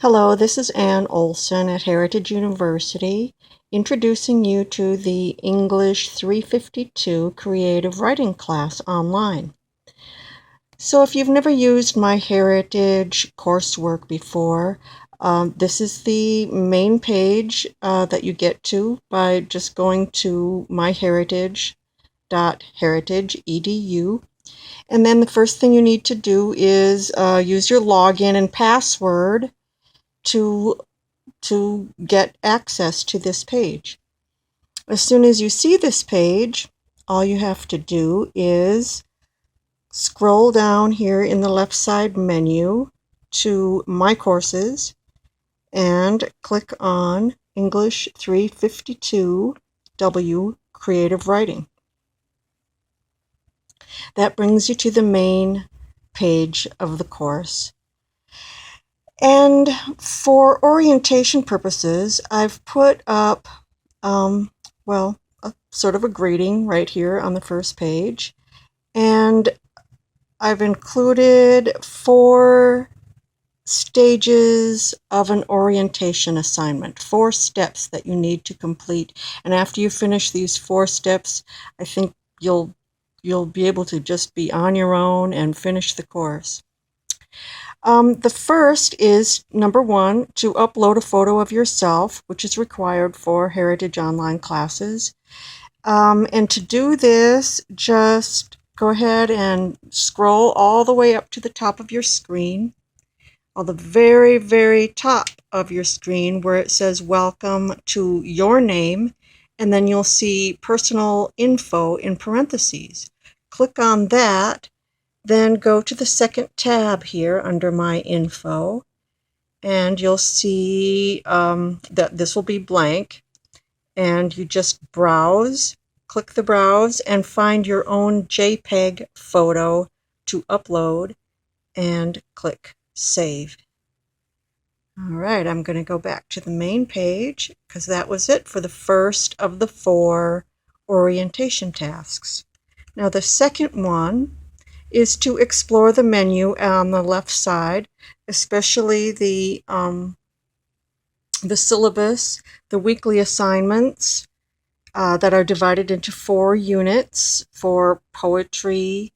Hello, this is Ann Olson at Heritage University, introducing you to the English 352 Creative Writing class online. So if you've never used my Heritage coursework before, this is the main page that you get to by just going to myheritage.heritage.edu. And then the first thing you need to do is use your login and password to get access to this page. As soon as you see this page, all you have to do is scroll down here in the left side menu to My Courses and click on English 352W Creative Writing. That brings you to the main page of the course. And for orientation purposes, I've put up, a sort of a greeting right here on the first page. And I've included 4 stages of an orientation assignment, 4 steps that you need to complete. And after you finish these 4 steps, I think you'll be able to just be on your own and finish the course. The first is, number 1, to upload a photo of yourself, which is required for Heritage Online classes. And to do this, just go ahead and scroll all the way up to the top of your screen, on the very, very top of your screen where it says welcome to your name, and then you'll see personal info in parentheses. Click on that. Then go to the second tab here under My Info, and you'll see that this will be blank, and you just browse, click the browse, and find your own JPEG photo to upload, and click Save. All right, I'm going to go back to the main page because that was it for the first of the 4 orientation tasks. Now the second one is to explore the menu on the left side, especially the syllabus, the weekly assignments that are divided into 4 units for poetry,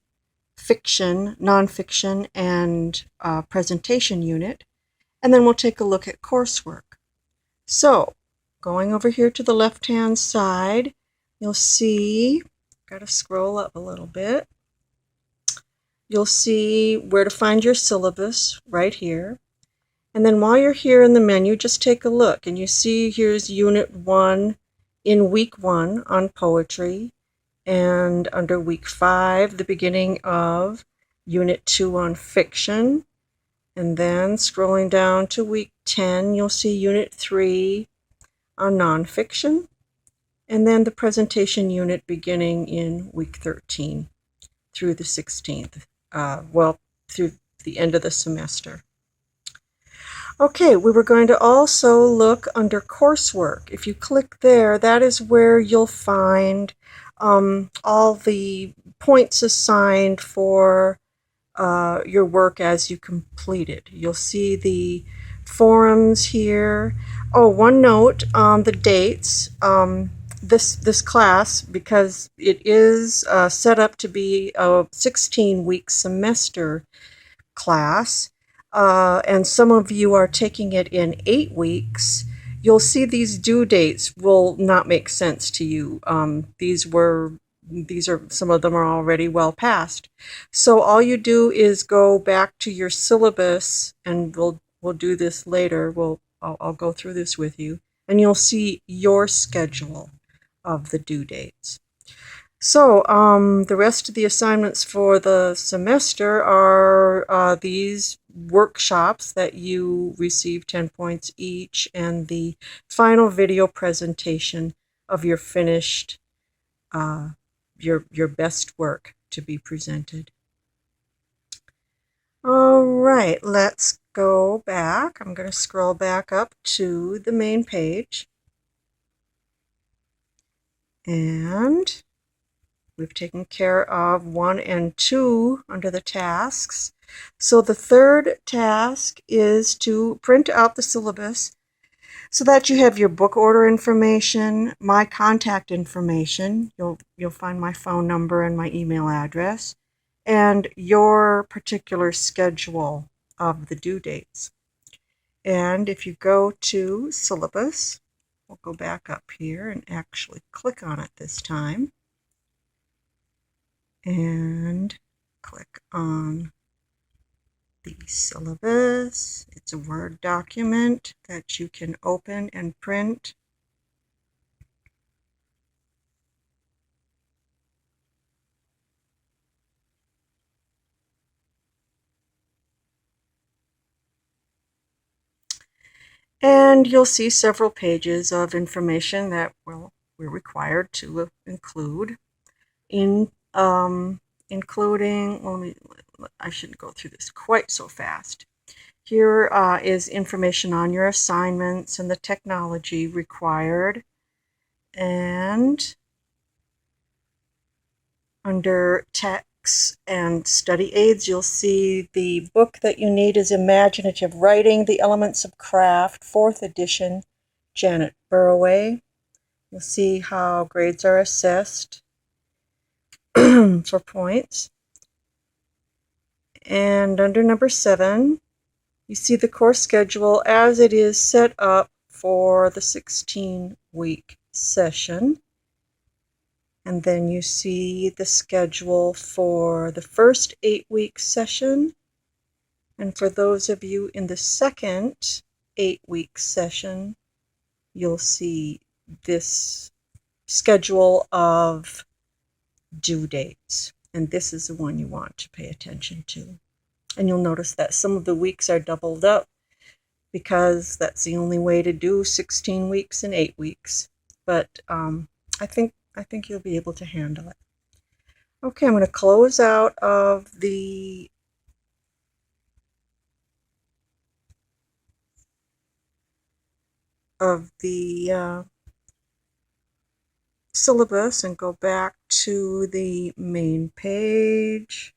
fiction, nonfiction, and presentation unit. And then we'll take a look at coursework. So, going over here to the left-hand side, you'll see, got to scroll up a little bit. You'll see where to find your syllabus right here. And then while you're here in the menu, just take a look. And you see here's Unit 1 in Week 1 on poetry. And under Week 5, the beginning of Unit 2 on fiction. And then scrolling down to Week 10, you'll see Unit 3 on nonfiction. And then the presentation unit beginning in Week 13 through the 16th. Through the end of the semester. Okay, we were going to also look under coursework. If you click there, that is where you'll find all the points assigned for your work as you complete it. You'll see the forums here. Oh, one note on the dates. This class, because it is set up to be a 16-week semester class, and some of you are taking it in 8 weeks, you'll see these due dates will not make sense to you. These are, some of them are already well past. So all you do is go back to your syllabus, and we'll do this later. I'll go through this with you, and you'll see your schedule of the due dates. So the rest of the assignments for the semester are these workshops that you receive 10 points each, and the final video presentation of your finished, your best work to be presented. All right, let's go back. I'm going to scroll back up to the main page. And we've taken care of 1 and 2 under the tasks. So the third task is to print out the syllabus so that you have your book order information, my contact information. You'll find my phone number and my email address, and your particular schedule of the due dates. And if you go to syllabus, we'll go back up here and actually click on it this time. And click on the syllabus. It's a Word document that you can open and print. And you'll see several pages of information that we're required to include, including, I shouldn't go through this quite so fast. Here is information on your assignments and the technology required. And under texts and study aids, you'll see the book that you need is Imaginative Writing, The Elements of Craft, 4th edition, Janet Burroway. You'll see how grades are assessed for points. And under number 7, you see the course schedule as it is set up for the 16-week session. And then you see the schedule for the first 8-week session. And for those of you in the second 8-week session, you'll see this schedule of due dates. And this is the one you want to pay attention to. And you'll notice that some of the weeks are doubled up because that's the only way to do 16 weeks in 8 weeks. But I think you'll be able to handle it. Okay, I'm going to close out of the syllabus and go back to the main page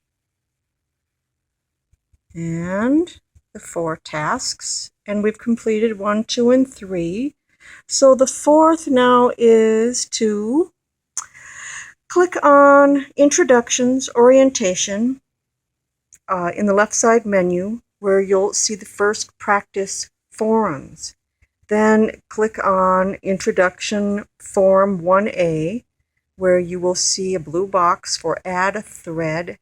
and the 4 tasks. And we've completed 1, 2, and 3. So the 4th now is to click on Introductions, Orientation in the left side menu where you'll see the first practice forums. Then click on Introduction Form 1A where you will see a blue box for Add a Thread.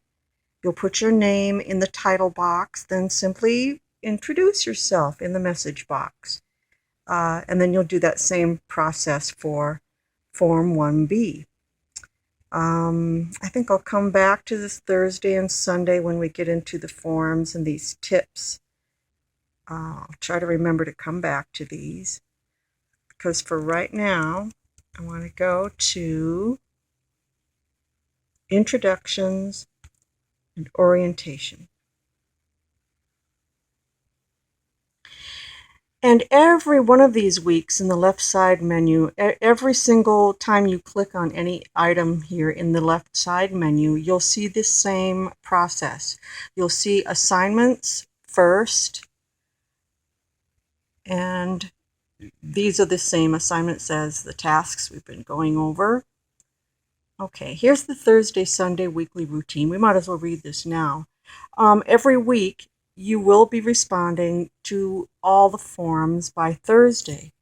You'll put your name in the title box, then simply introduce yourself in the message box. And then you'll do that same process for Form 1B. I think I'll come back to this Thursday and Sunday when we get into the forms and these tips. I'll try to remember to come back to these because for right now, I want to go to Introductions and Orientation. And every one of these weeks in the left side menu, every single time you click on any item here in the left side menu, you'll see this same process. You'll see assignments first, and these are the same assignments as the tasks we've been going over. Okay, here's the Thursday, Sunday weekly routine. We might as well read this now. Every week, you will be responding to all the forms by Thursday,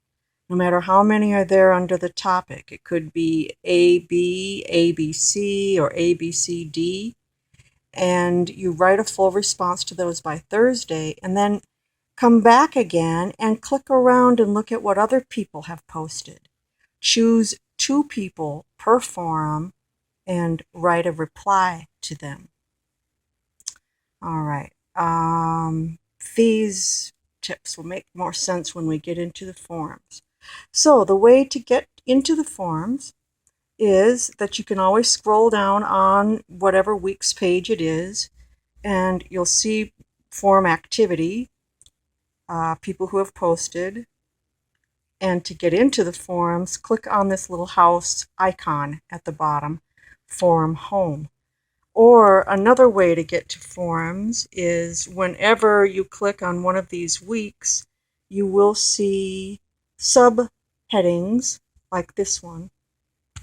no matter how many are there under the topic. It could be AB, ABC, or ABCD, and you write a full response to those by Thursday, and then come back again and click around and look at what other people have posted. Choose 2 people per forum and write a reply to them. All right. These tips will make more sense when we get into the forms. So the way to get into the forms is that you can always scroll down on whatever week's page it is, and you'll see form activity, people who have posted. And to get into the forums, click on this little house icon at the bottom, Forum Home. Or another way to get to forums is whenever you click on one of these weeks, you will see subheadings like this one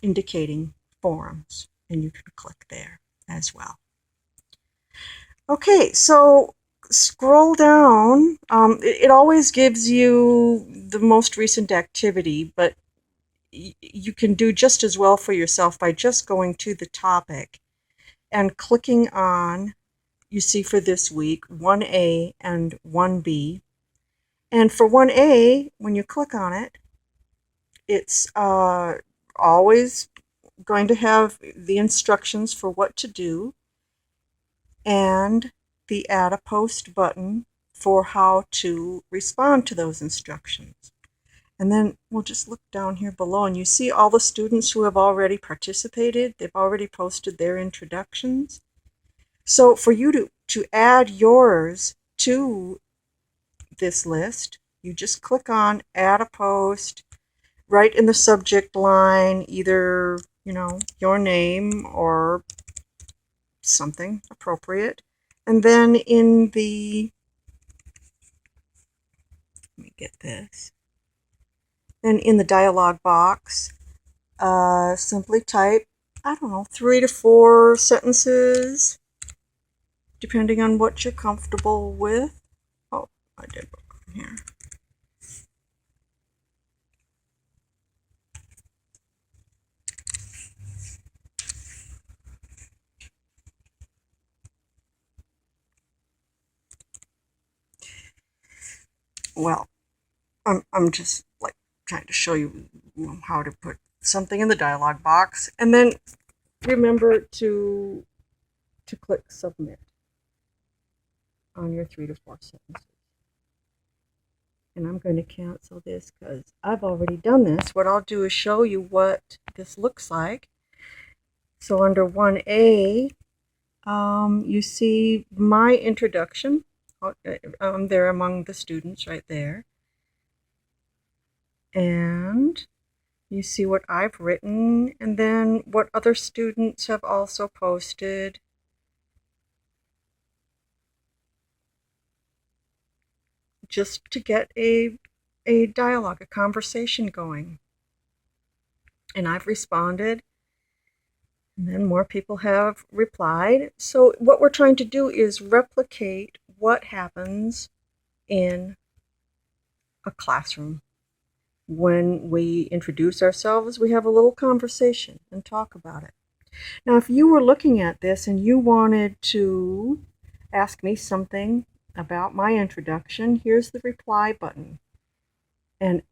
indicating forums, and you can click there as well. Okay, so scroll down. It always gives you the most recent activity, but you can do just as well for yourself by just going to the topic and clicking on, you see for this week, 1A and 1B. And for 1A, when you click on it, it's always going to have the instructions for what to do and the Add a Post button for how to respond to those instructions. And then we'll just look down here below, and you see all the students who have already participated. They've already posted their introductions. So for you to add yours to this list, you just click on Add a Post, write in the subject line either, your name or something appropriate. And then in the, let me get this. Then in the dialog box, simply type, 3 to 4 sentences, depending on what you're comfortable with. Oh, I did book on here. Well, I'm just like trying to show you how to put something in the dialog box, and then remember to click submit on your 3 to 4 sentences. And I'm going to cancel this because I've already done this. What I'll do is show you what this looks like. So under 1A, you see my introduction. I'm there among the students right there. And you see what I've written, and then what other students have also posted. Just to get a dialogue, a conversation going. And I've responded, and then more people have replied. So what we're trying to do is replicate what happens in a classroom. When we introduce ourselves, we have a little conversation and talk about it. Now, if you were looking at this and you wanted to ask me something about my introduction, here's the reply button. And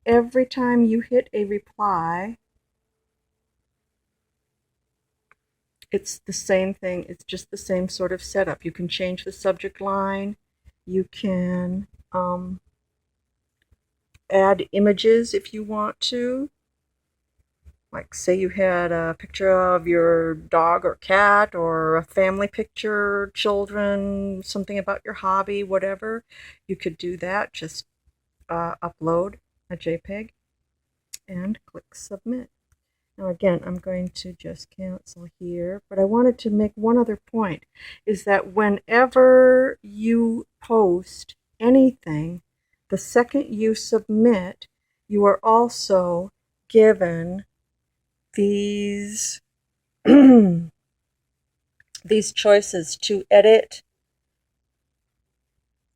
every time you hit a reply, it's the same thing. It's just the same sort of setup. You can change the subject line. You can add images if you want to. Like, say you had a picture of your dog or cat, or a family picture, children, something about your hobby, whatever. You could do that. Just upload a JPEG and click submit. Now again, I'm going to just cancel here, but I wanted to make one other point, is that whenever you post anything, the second you submit, you are also given these these choices to edit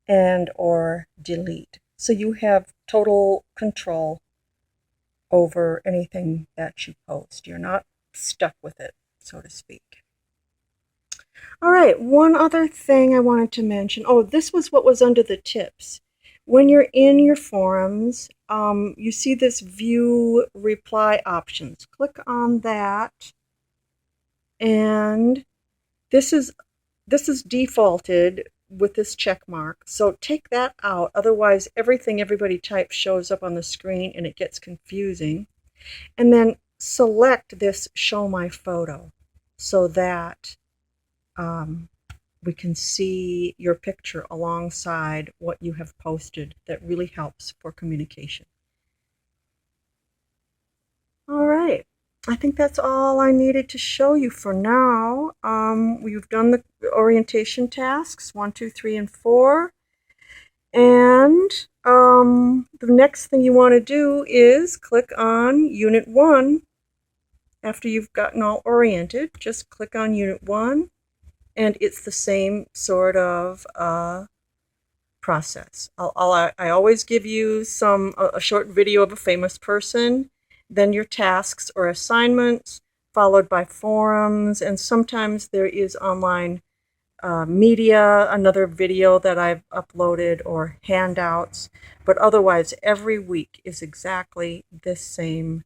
and or delete. So you have total control over anything that you post. You're not stuck with it, so to speak. All right, one other thing I wanted to mention. Oh, this was what was under the tips. When you're in your forums, you see this view reply options. Click on that, and this is defaulted with this check mark. So take that out. Otherwise, everything everybody types shows up on the screen and it gets confusing. And then select this Show My Photo so that we can see your picture alongside what you have posted. That really helps for communication. All right. I think that's all I needed to show you for now. we've done the orientation tasks 1, 2, 3, and 4. And the next thing you want to do is click on Unit 1. After you've gotten all oriented, just click on Unit 1, and it's the same sort of process. I always give you a short video of a famous person, then your tasks or assignments, followed by forums, and sometimes there is online media, another video that I've uploaded, or handouts, but otherwise every week is exactly the same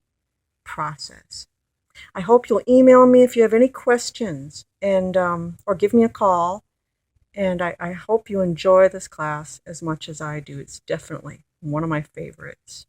process. I hope you'll email me if you have any questions, and or give me a call. And I hope you enjoy this class as much as I do. It's definitely one of my favorites.